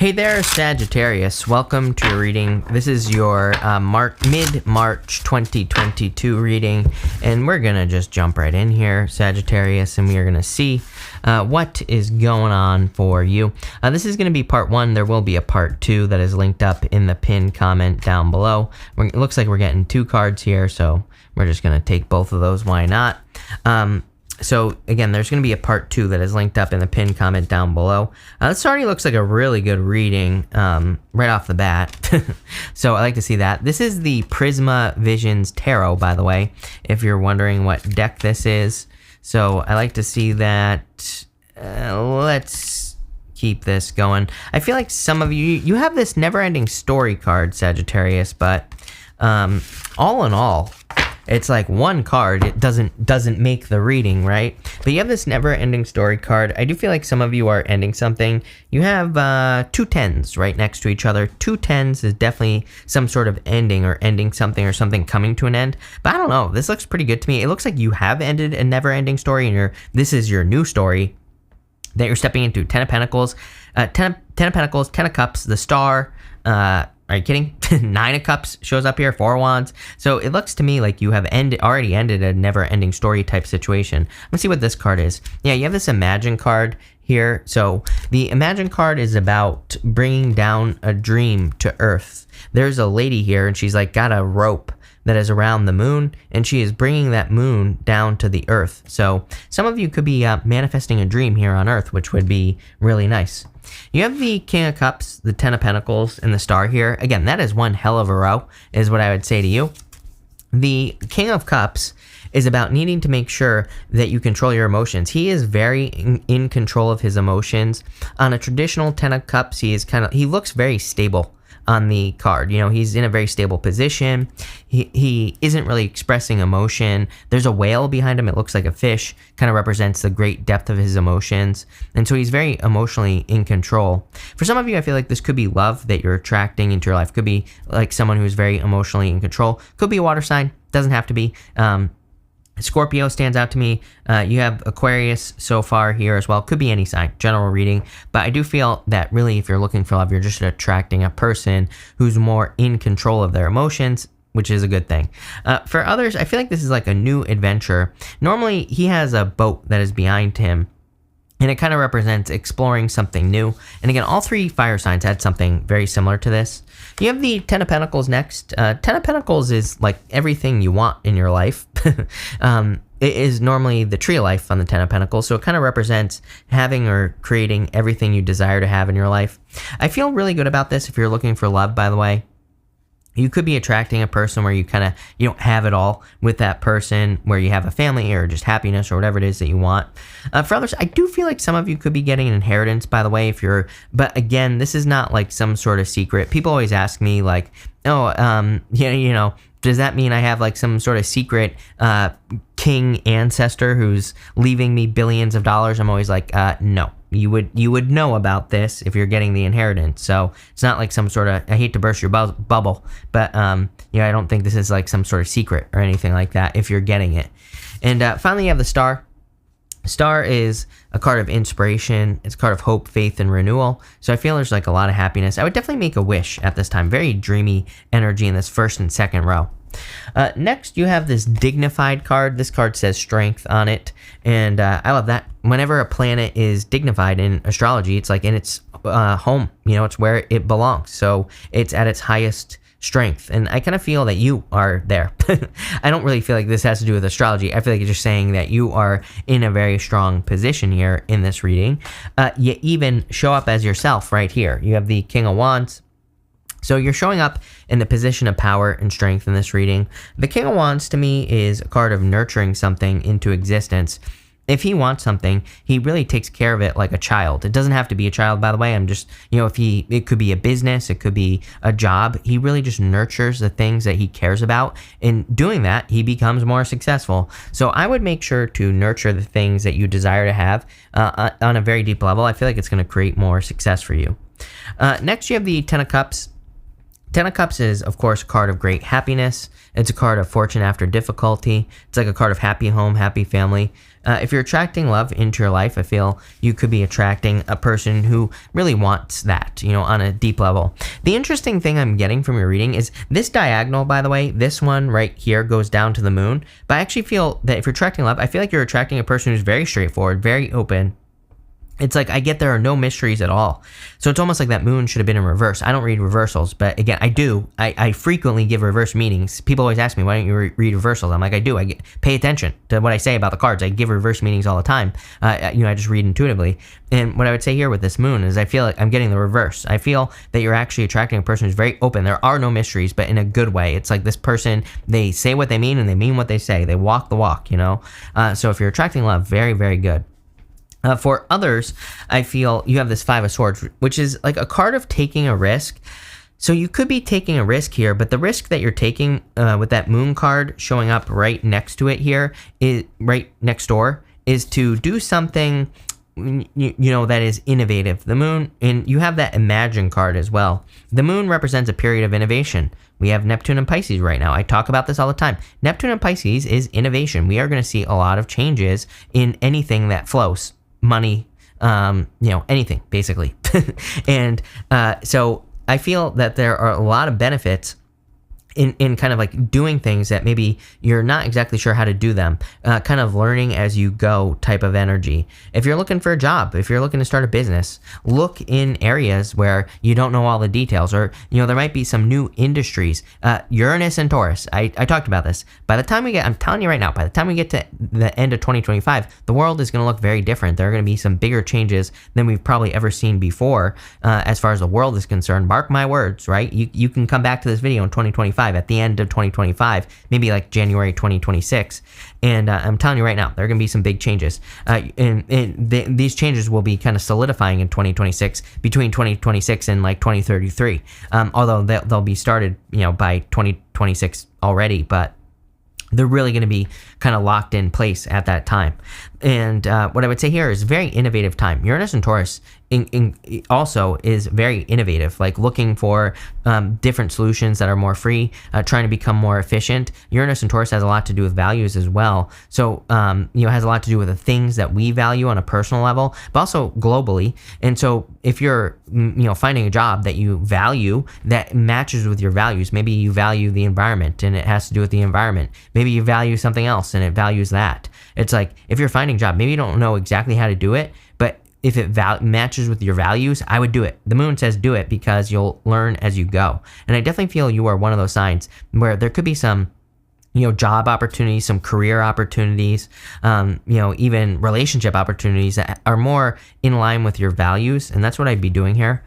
Hey there, Sagittarius. Welcome to your reading. This is your mid-March 2022 reading, and we're going to just jump right in here, Sagittarius, and we are going to see what is going on for you. This is going to be part 1. There will be a part 2 that is linked up in the pinned comment down below. It looks like we're getting 2 cards here, so we're just going to take both of those. Why not? So again, there's going to be a part 2 that is linked up in the pinned comment down below. This already looks like a really good reading right off the bat. So I like to see that. This is the Prisma Visions Tarot, by the way, if you're wondering what deck this is. So I like to see that. Let's keep this going. I feel like some of you have this never-ending story card, Sagittarius, but all in all, it's like one card. It doesn't make the reading, right? But you have this never-ending story card. I do feel like some of you are ending something. You have 2 tens right next to each other. 2 tens is definitely some sort of ending or ending something or something coming to an end. But I don't know. This looks pretty good to me. It looks like you have ended a never-ending story, and this is your new story that you're stepping into. 10 of Pentacles, 10 of Pentacles, 10 of Cups, the Star. Are you kidding? 9 of Cups shows up here, 4 of Wands. So it looks to me like you have already ended a never-ending story type situation. Let's see what this card is. Yeah, you have this Imagine card here. So the Imagine card is about bringing down a dream to Earth. There's a lady here, and she's like got a rope that is around the moon, and she is bringing that moon down to the Earth. So some of you could be manifesting a dream here on Earth, which would be really nice. You have the King of Cups, the 10 of Pentacles, and the Star here. Again, that is one hell of a row, is what I would say to you. The King of Cups is about needing to make sure that you control your emotions. He is very in control of his emotions. On a traditional 10 of Cups, he looks very stable on the card. You know, he's in a very stable position. He isn't really expressing emotion. There's a whale behind him. It looks like a fish. Kind of represents the great depth of his emotions. And so he's very emotionally in control. For some of you, I feel like this could be love that you're attracting into your life. Could be like someone who's very emotionally in control. Could be a water sign. Doesn't have to be. Scorpio stands out to me. You have Aquarius so far here as well. Could be any sign, general reading. But I do feel that really if you're looking for love, you're just attracting a person who's more in control of their emotions, which is a good thing. For others, I feel like this is like a new adventure. Normally, he has a boat that is behind him, and it kind of represents exploring something new. And again, all 3 fire signs had something very similar to this. You have the 10 of Pentacles next. 10 of Pentacles is like everything you want in your life. It is normally the tree of life on the 10 of Pentacles, so it kind of represents having or creating everything you desire to have in your life. I feel really good about this if you're looking for love, by the way. You could be attracting a person where you don't have it all with that person, where you have a family or just happiness or whatever it is that you want. For others, I do feel like some of you could be getting an inheritance, by the way, but again, this is not like some sort of secret. People always ask me like, oh, does that mean I have like some sort of secret king ancestor who's leaving me billions of dollars? I'm always like, no. You would know about this if you're getting the inheritance. So it's not like some sort of, I hate to burst your bubble, but I don't think this is like some sort of secret or anything like that if you're getting it. And finally, you have the Star. Star is a card of inspiration. It's a card of hope, faith, and renewal. So I feel there's like a lot of happiness. I would definitely make a wish at this time. Very dreamy energy in this first and second row. Next, you have this dignified card. This card says strength on it, and I love that. Whenever a planet is dignified in astrology, it's like in its home. It's where it belongs. So it's at its highest strength, and I kind of feel that you are there. I don't really feel like this has to do with astrology. I feel like it's just saying that you are in a very strong position here in this reading. You even show up as yourself right here. You have the King of Wands. So you're showing up in the position of power and strength in this reading. The King of Wands to me is a card of nurturing something into existence. If he wants something, he really takes care of it like a child. It doesn't have to be a child, by the way. I'm just, it could be a business, it could be a job. He really just nurtures the things that he cares about. In doing that, he becomes more successful. So I would make sure to nurture the things that you desire to have on a very deep level. I feel like it's going to create more success for you. Next, you have the 10 of Cups. Ten of Cups is, of course, a card of great happiness. It's a card of fortune after difficulty. It's like a card of happy home, happy family. If you're attracting love into your life, I feel you could be attracting a person who really wants that, on a deep level. The interesting thing I'm getting from your reading is this diagonal, by the way, this one right here goes down to the moon. But I actually feel that if you're attracting love, I feel like you're attracting a person who's very straightforward, very open. It's like I get there are no mysteries at all. So it's almost like that moon should have been in reverse. I don't read reversals, but again, I do. I frequently give reverse meanings. People always ask me, why don't you read reversals? I'm like, I do. Pay attention to what I say about the cards. I give reverse meanings all the time. I just read intuitively. And what I would say here with this moon is I feel like I'm getting the reverse. I feel that you're actually attracting a person who's very open. There are no mysteries, but in a good way. It's like this person, they say what they mean and they mean what they say. They walk the walk, So if you're attracting love, very, very good. For others, I feel you have this Five of Swords, which is like a card of taking a risk. So you could be taking a risk here, but the risk that you're taking with that moon card showing up right next to it here, is right next door, is to do something that is innovative. The moon, and you have that Imagine card as well. The moon represents a period of innovation. We have Neptune and Pisces right now. I talk about this all the time. Neptune and Pisces is innovation. We are going to see a lot of changes in anything that flows. Money, anything basically. And so I feel that there are a lot of benefits in kind of like doing things that maybe you're not exactly sure how to do them, kind of learning as you go type of energy. If you're looking for a job, if you're looking to start a business, look in areas where you don't know all the details, or, there might be some new industries. Uranus and Taurus, I talked about this. By the time I'm telling you right now, by the time we get to the end of 2025, the world is going to look very different. There are going to be some bigger changes than we've probably ever seen before, as far as the world is concerned. Mark my words, right? You can come back to this video in 2025. At the end of 2025, maybe like January 2026, and I'm telling you right now, there are going to be some big changes, and these changes will be kind of solidifying in 2026, between 2026 and like 2033, although they'll be started by 2026 already, but they're really going to be kind of locked in place at that time. And what I would say here is very innovative time. Uranus and Taurus also is very innovative, like looking for different solutions that are more free, trying to become more efficient. Uranus and Taurus has a lot to do with values as well. So, has a lot to do with the things that we value on a personal level, but also globally. And so if you're, finding a job that you value that matches with your values, maybe you value the environment and it has to do with the environment. Maybe you value something else and it values that. It's like, if you're finding a job, maybe you don't know exactly how to do it, but if it matches with your values, I would do it. The moon says do it because you'll learn as you go. And I definitely feel you are one of those signs where there could be some, job opportunities, some career opportunities, even relationship opportunities that are more in line with your values. And that's what I'd be doing here.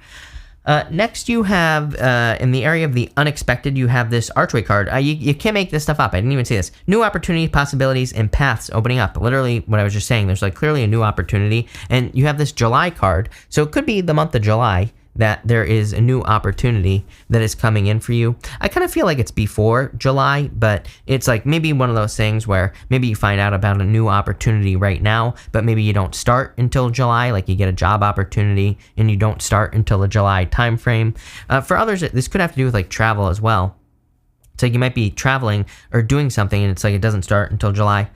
Next, you have, in the area of the unexpected, you have this Archway card. You can't make this stuff up. I didn't even say this. New opportunities, possibilities, and paths opening up. Literally, what I was just saying, there's like clearly a new opportunity. And you have this July card. So it could be the month of July that there is a new opportunity that is coming in for you. I kind of feel like it's before July, but it's like maybe one of those things where maybe you find out about a new opportunity right now, but maybe you don't start until July, like you get a job opportunity and you don't start until the July timeframe. For others, this could have to do with like travel as well. So you might be traveling or doing something and it's like it doesn't start until July.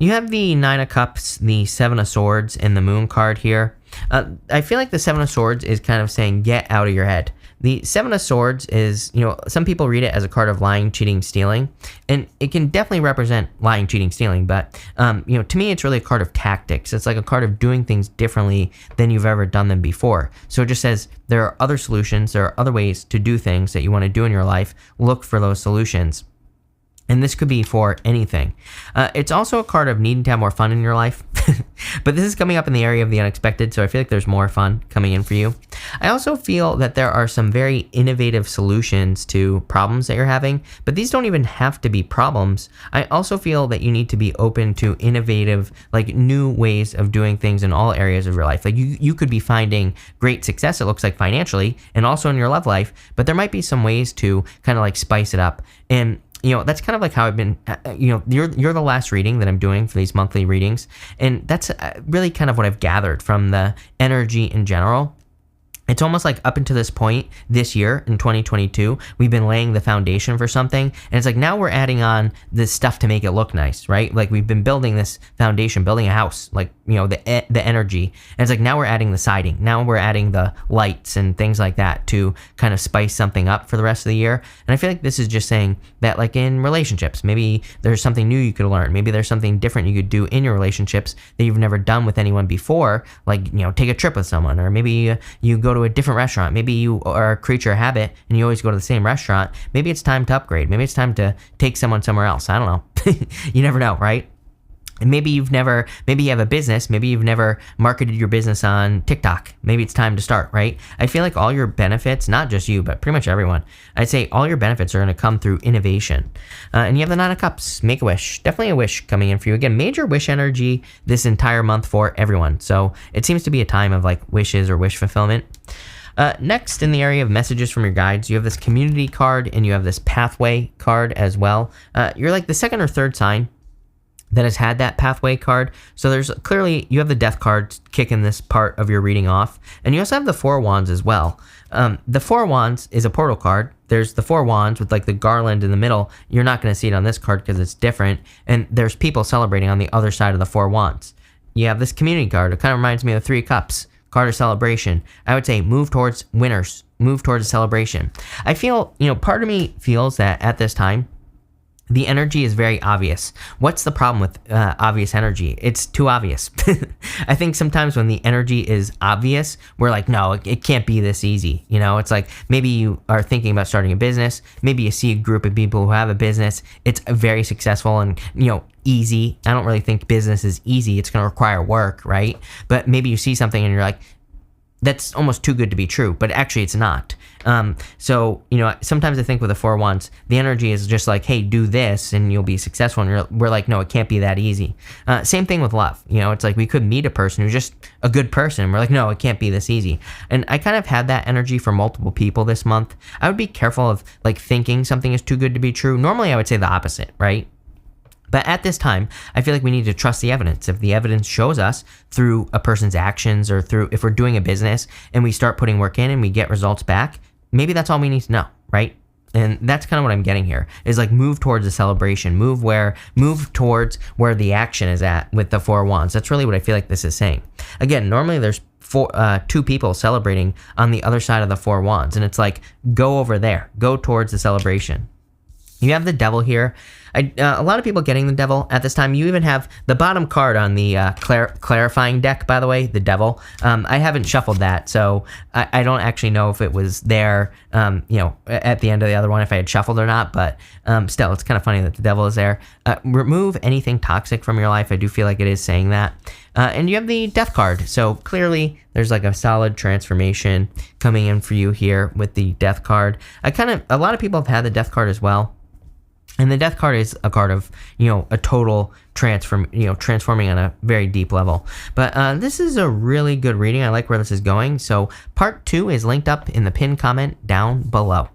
You have the Nine of Cups, the Seven of Swords, and the Moon card here. I feel like the Seven of Swords is kind of saying, get out of your head. The Seven of Swords is, some people read it as a card of lying, cheating, stealing, and it can definitely represent lying, cheating, stealing, but, to me, it's really a card of tactics. It's like a card of doing things differently than you've ever done them before. So it just says there are other solutions, there are other ways to do things that you want to do in your life. Look for those solutions. And this could be for anything. It's also a card of needing to have more fun in your life. But this is coming up in the area of the unexpected, so I feel like there's more fun coming in for you. I also feel that there are some very innovative solutions to problems that you're having, but these don't even have to be problems. I also feel that you need to be open to innovative, like new ways of doing things in all areas of your life. Like you could be finding great success, it looks like financially, and also in your love life, but there might be some ways to kind of like spice it up. And that's kind of like how I've been, you're the last reading that I'm doing for these monthly readings. And that's really kind of what I've gathered from the energy in general. it's almost like up until this point this year in 2022, we've been laying the foundation for something. And it's like now we're adding on this stuff to make it look nice, right? Like we've been building this foundation, building a house, like, you know, the energy. And it's like now we're adding the siding. Now we're adding the lights and things like that to kind of spice something up for the rest of the year. And I feel like this is just saying that, like in relationships, maybe there's something new you could learn. Maybe there's something different you could do in your relationships that you've never done with anyone before. Like, you know, take a trip with someone, or maybe you go to a different restaurant. Maybe you are a creature of habit and you always go to the same restaurant. Maybe it's time to upgrade. Maybe it's time to take someone somewhere else. I don't know. You never know, right? And maybe you have a business, maybe you've never marketed your business on TikTok. Maybe it's time to start, right? I feel like all your benefits, not just you, but pretty much everyone, I'd say all your benefits are going to come through innovation. And you have the Nine of Cups, make a wish. Definitely a wish coming in for you. Again, major wish energy this entire month for everyone. So it seems to be a time of like wishes or wish fulfillment. Next, in the area of messages from your guides, you have this community card and you have this pathway card as well. You're like the second or third sign that has had that pathway card. So there's clearly, you have the death card kicking this part of your reading off. And you also have the Four of Wands as well. The Four of Wands is a portal card. There's the Four of Wands with like the garland in the middle. You're not going to see it on this card because it's different. And there's people celebrating on the other side of the Four of Wands. You have this community card. It kind of reminds me of the Three of Cups, card of celebration. I would say move towards winners, move towards a celebration. I feel, you know, part of me feels that at this time, the energy is very obvious. What's the problem with obvious energy? It's too obvious. I think sometimes when the energy is obvious, we're like, no, it can't be this easy. You know, it's like maybe you are thinking about starting a business. Maybe you see a group of people who have a business. It's very successful and, you know, easy. I don't really think business is easy. It's going to require work, right? But maybe you see something and you're like, that's almost too good to be true, but actually it's not. So, you know, sometimes I think with the Four of Wands, the energy is just like, hey, do this and you'll be successful. And we're like, no, it can't be that easy. Same thing with love. You know, it's like we could meet a person who's just a good person. And we're like, no, it can't be this easy. And I kind of had that energy for multiple people this month. I would be careful of like thinking something is too good to be true. Normally I would say the opposite, right? But at this time, I feel like we need to trust the evidence. If the evidence shows us through a person's actions or through, if we're doing a business and we start putting work in and we get results back, maybe that's all we need to know, right? And that's kind of what I'm getting here is like move towards a celebration, move towards where the action is at with the Four of Wands. That's really what I feel like this is saying. Again, normally there's two people celebrating on the other side of the Four of Wands. And it's like, go over there, go towards the celebration. You have the Devil here. A lot of people getting the Devil at this time. You even have the bottom card on the clarifying deck, by the way, the Devil. I haven't shuffled that, so I don't actually know if it was there, you know, at the end of the other one, if I had shuffled or not, but still, it's kind of funny that the Devil is there. Remove anything toxic from your life. I do feel like it is saying that. And you have the Death card, so clearly there's like a solid transformation coming in for you here with the Death card. A lot of people have had the Death card as well. And the Death card is a card of, you know, a total transforming on a very deep level. But this is a really good reading. I like where this is going. So part 2 is linked up in the pinned comment down below.